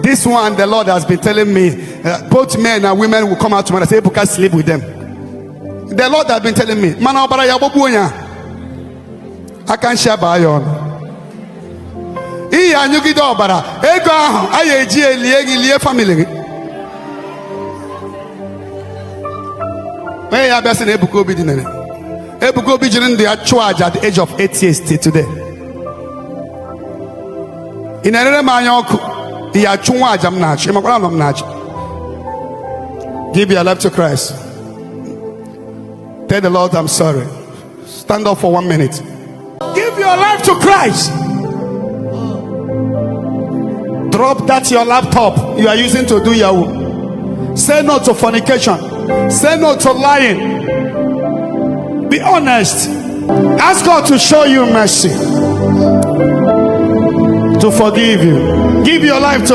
This one, the Lord has been telling me, both men and women will come out tomorrow and say, Ebuka, sleep with them. The Lord has been telling me, I can share by you. Family. Ebuka Obi during the charge at the age of 8 years till today. In another man, give your life to Christ. Tell the Lord, I'm sorry. Stand up for 1 minute. Give your life to Christ. Drop that your laptop you are using to do Yahoo. Say no to fornication. Say no to lying. Be honest. Ask God to show you mercy, to forgive you. Give your life to